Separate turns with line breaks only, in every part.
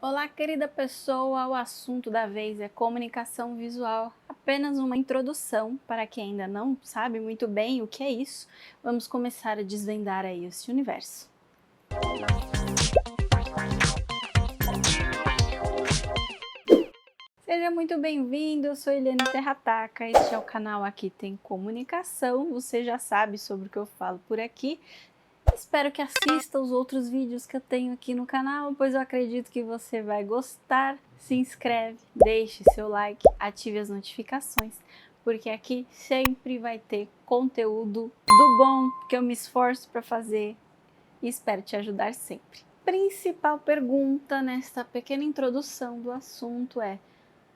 Olá, querida pessoa, o assunto da vez é comunicação visual. Apenas uma introdução para quem ainda não sabe muito bem o que é isso. Vamos começar a desvendar aí esse universo. Seja muito bem-vindo, eu sou Eliane Terrataka, este é o canal Aqui Tem Comunicação, você já sabe sobre o que eu falo por aqui. Espero que assista os outros vídeos que eu tenho aqui no canal, pois eu acredito que você vai gostar. Se inscreve, deixe seu like, ative as notificações, porque aqui sempre vai ter conteúdo do bom que eu me esforço para fazer e espero te ajudar sempre. Principal pergunta nesta pequena introdução do assunto é: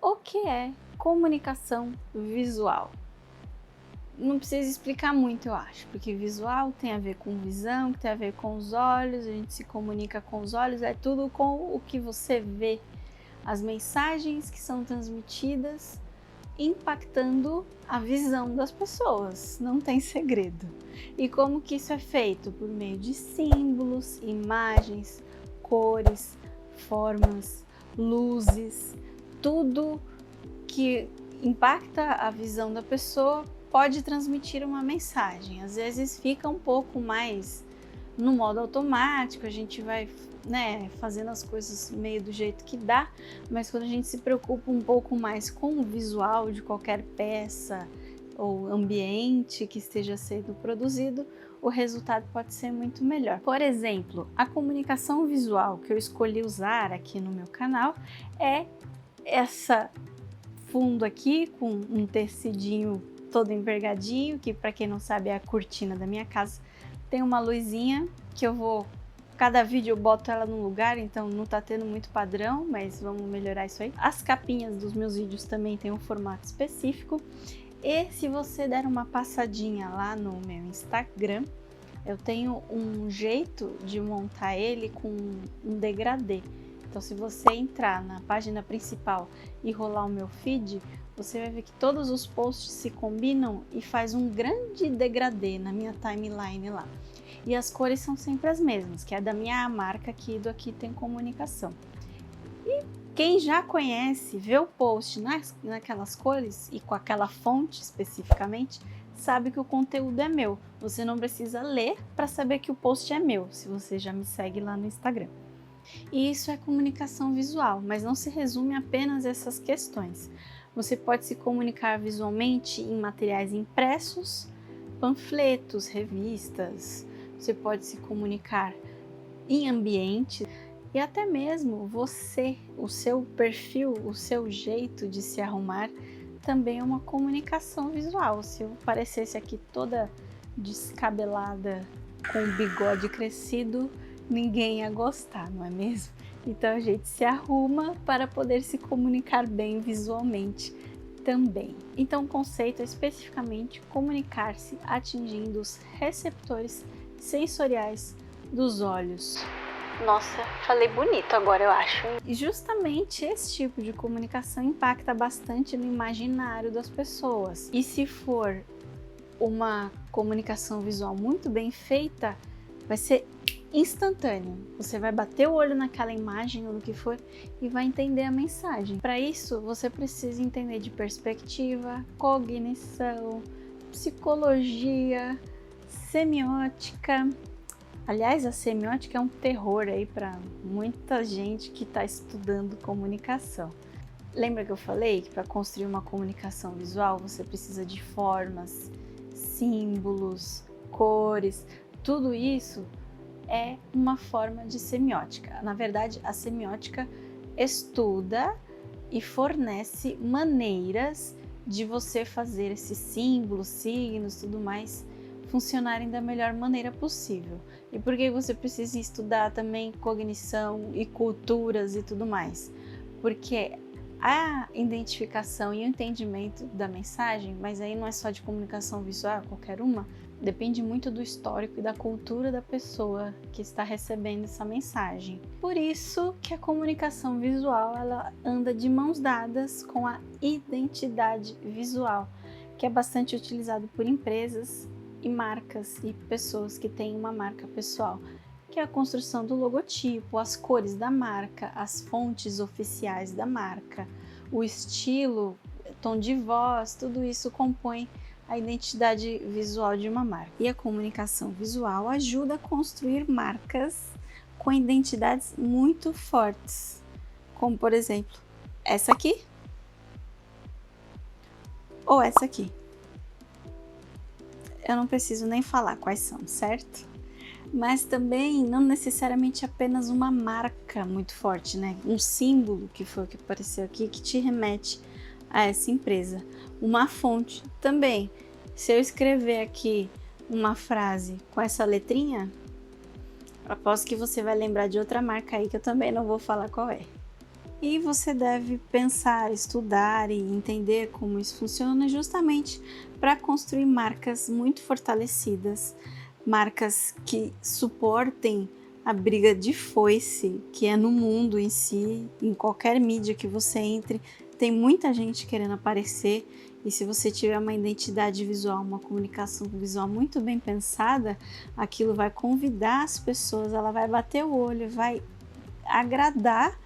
o que é comunicação visual? Não precisa explicar muito, eu acho, porque visual tem a ver com visão, que tem a ver com os olhos, a gente se comunica com os olhos, é tudo com o que você vê, as mensagens que são transmitidas, impactando a visão das pessoas, não tem segredo. E como que isso é feito? Por meio de símbolos, imagens, cores, formas, luzes, tudo que impacta a visão da pessoa pode transmitir uma mensagem. Às vezes fica um pouco mais no modo automático, a gente vai fazendo as coisas meio do jeito que dá, mas quando a gente se preocupa um pouco mais com o visual de qualquer peça ou ambiente que esteja sendo produzido, o resultado pode ser muito melhor. Por exemplo, a comunicação visual que eu escolhi usar aqui no meu canal é essa fundo aqui com um tecidinho todo envergadinho, que para quem não sabe é a cortina da minha casa. Tem uma luzinha que eu vou, cada vídeo eu boto ela num lugar, então não tá tendo muito padrão, mas vamos melhorar isso aí. As capinhas dos meus vídeos também tem um formato específico. E se você der uma passadinha lá no meu Instagram, eu tenho um jeito de montar ele com um degradê. Então, se você entrar na página principal e rolar o meu feed, você vai ver que todos os posts se combinam e faz um grande degradê na minha timeline lá. E as cores são sempre as mesmas, que é da minha marca aqui do Aqui Tem Comunicação. E quem já conhece, vê o post naquelas cores e com aquela fonte especificamente, sabe que o conteúdo é meu. Você não precisa ler para saber que o post é meu, se você já me segue lá no Instagram. E isso é comunicação visual, mas não se resume apenas a essas questões. Você pode se comunicar visualmente em materiais impressos, panfletos, revistas, você pode se comunicar em ambiente e até mesmo você, o seu perfil, o seu jeito de se arrumar também é uma comunicação visual. Se eu parecesse aqui toda descabelada com o bigode crescido, ninguém ia gostar, não é mesmo? Então a gente se arruma para poder se comunicar bem visualmente também. Então o conceito é especificamente comunicar-se atingindo os receptores sensoriais dos olhos. Nossa, falei bonito agora, eu acho. E justamente esse tipo de comunicação impacta bastante no imaginário das pessoas. E se for uma comunicação visual muito bem feita, vai ser instantâneo. Você vai bater o olho naquela imagem ou no que for e vai entender a mensagem. Para isso, você precisa entender de perspectiva, cognição, psicologia, semiótica. Aliás, a semiótica é um terror aí para muita gente que está estudando comunicação. Lembra que eu falei que para construir uma comunicação visual você precisa de formas, símbolos, cores, tudo isso é uma forma de semiótica. Na verdade, a semiótica estuda e fornece maneiras de você fazer esses símbolos, signos, tudo mais funcionarem da melhor maneira possível. E por que você precisa estudar também cognição e culturas e tudo mais? Porque a identificação e o entendimento da mensagem, mas aí não é só de comunicação visual, qualquer uma, depende muito do histórico e da cultura da pessoa que está recebendo essa mensagem. Por isso que a comunicação visual ela anda de mãos dadas com a identidade visual, que é bastante utilizado por empresas e marcas e pessoas que têm uma marca pessoal. que é a construção do logotipo, as cores da marca, as fontes oficiais da marca, o estilo, tom de voz, tudo isso compõe a identidade visual de uma marca. E a comunicação visual ajuda a construir marcas com identidades muito fortes, como por exemplo, essa aqui ou essa aqui. Eu não preciso nem falar quais são, certo? Mas também não necessariamente apenas uma marca muito forte, né? Um símbolo, que foi o que apareceu aqui, que te remete a essa empresa. Uma fonte também. Se eu escrever aqui uma frase com essa letrinha, aposto que você vai lembrar de outra marca aí que eu também não vou falar qual é. E você deve pensar, estudar e entender como isso funciona justamente para construir marcas muito fortalecidas, marcas que suportem a briga de foice que é no mundo em si, em qualquer mídia que você entre, tem muita gente querendo aparecer, e se você tiver uma identidade visual, uma comunicação visual muito bem pensada, aquilo vai convidar as pessoas, ela vai bater o olho, vai agradar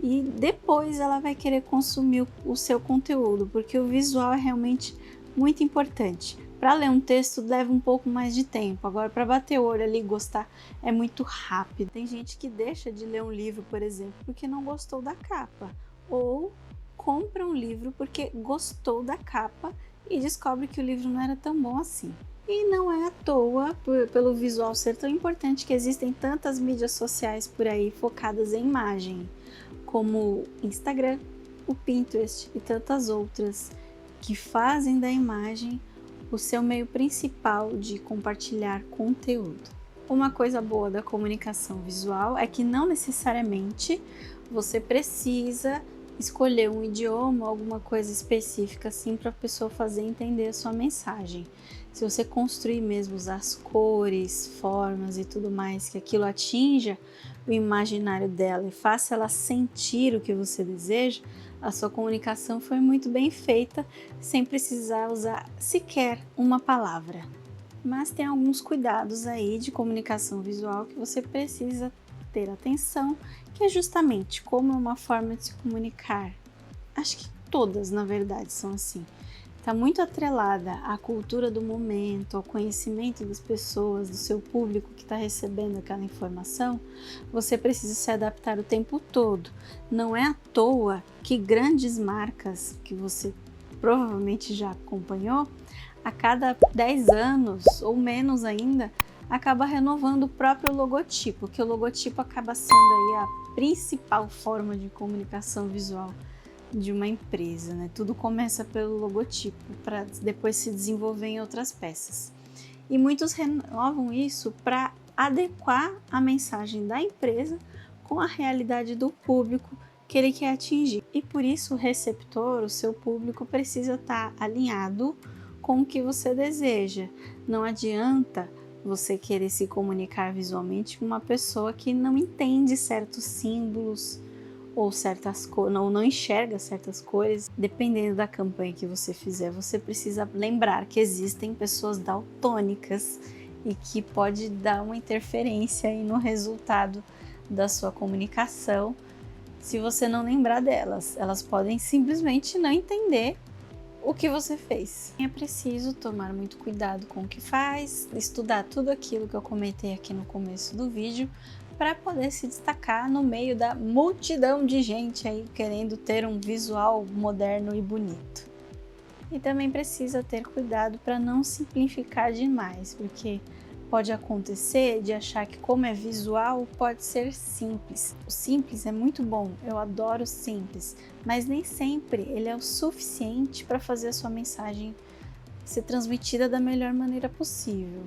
e depois ela vai querer consumir o seu conteúdo, porque o visual é realmente muito importante. Para ler um texto leva um pouco mais de tempo, agora para bater o olho ali e gostar é muito rápido. Tem gente que deixa de ler um livro, por exemplo, porque não gostou da capa, ou compra um livro porque gostou da capa e descobre que o livro não era tão bom assim. E não é à toa, pelo visual ser tão importante, que existem tantas mídias sociais por aí focadas em imagem, como o Instagram, o Pinterest e tantas outras, que fazem da imagem o seu meio principal de compartilhar conteúdo. Uma coisa boa da comunicação visual é que não necessariamente você precisa escolher um idioma, alguma coisa específica assim para a pessoa fazer entender a sua mensagem. Se você construir mesmo as cores, formas e tudo mais, que aquilo atinja o imaginário dela e faça ela sentir o que você deseja, a sua comunicação foi muito bem feita, sem precisar usar sequer uma palavra. Mas tem alguns cuidados aí de comunicação visual que você precisa ter atenção, que é justamente como é uma forma de se comunicar. Acho que todas, na verdade, são assim. Está muito atrelada à cultura do momento, ao conhecimento das pessoas, do seu público que está recebendo aquela informação. Você precisa se adaptar o tempo todo. Não é à toa que grandes marcas que você provavelmente já acompanhou, a cada 10 anos ou menos ainda, acaba renovando o próprio logotipo, que o logotipo acaba sendo aí a principal forma de comunicação visual de uma empresa, né? Tudo começa pelo logotipo, para depois se desenvolver em outras peças. E muitos renovam isso para adequar a mensagem da empresa com a realidade do público que ele quer atingir. E por isso o receptor, o seu público, precisa estar alinhado com o que você deseja. Não adianta você querer se comunicar visualmente com uma pessoa que não entende certos símbolos ou certas cores, não enxerga certas cores. Dependendo da campanha que você fizer, você precisa lembrar que existem pessoas daltônicas e que pode dar uma interferência aí no resultado da sua comunicação se você não lembrar delas. Elas podem simplesmente não entender o que você fez. É preciso tomar muito cuidado com o que faz, estudar tudo aquilo que eu comentei aqui no começo do vídeo, para poder se destacar no meio da multidão de gente aí querendo ter um visual moderno e bonito. E também precisa ter cuidado para não simplificar demais, porque pode acontecer de achar que como é visual pode ser simples. O simples é muito bom, eu adoro o simples, mas nem sempre ele é o suficiente para fazer a sua mensagem ser transmitida da melhor maneira possível.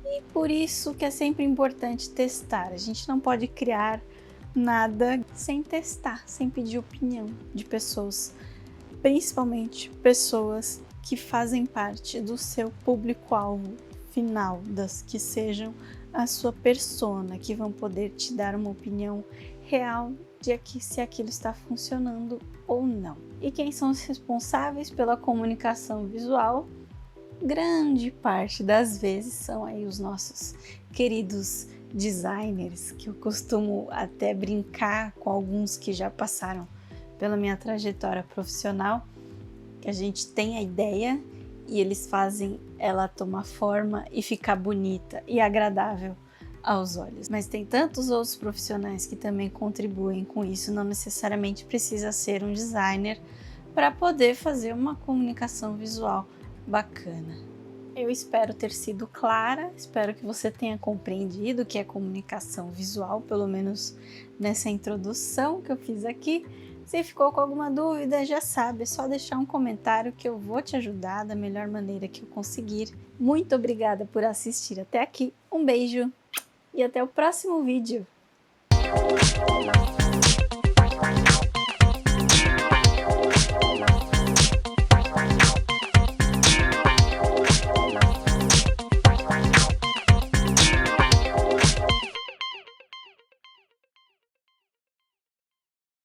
E por isso que é sempre importante testar. A gente não pode criar nada sem testar, sem pedir opinião de pessoas, principalmente pessoas que fazem parte do seu público-alvo final, das que sejam a sua persona, que vão poder te dar uma opinião real de se aquilo está funcionando ou não. E quem são os responsáveis pela comunicação visual? Grande parte das vezes são aí os nossos queridos designers, que eu costumo até brincar com alguns que já passaram pela minha trajetória profissional, que a gente tem a ideia e eles fazem ela tomar forma e ficar bonita e agradável aos olhos. Mas tem tantos outros profissionais que também contribuem com isso, não necessariamente precisa ser um designer para poder fazer uma comunicação visual bacana. Eu espero ter sido clara, espero que você tenha compreendido o que é comunicação visual, pelo menos nessa introdução que eu fiz aqui. Se ficou com alguma dúvida, já sabe, é só deixar um comentário que eu vou te ajudar da melhor maneira que eu conseguir. Muito obrigada por assistir até aqui, um beijo e até o próximo vídeo!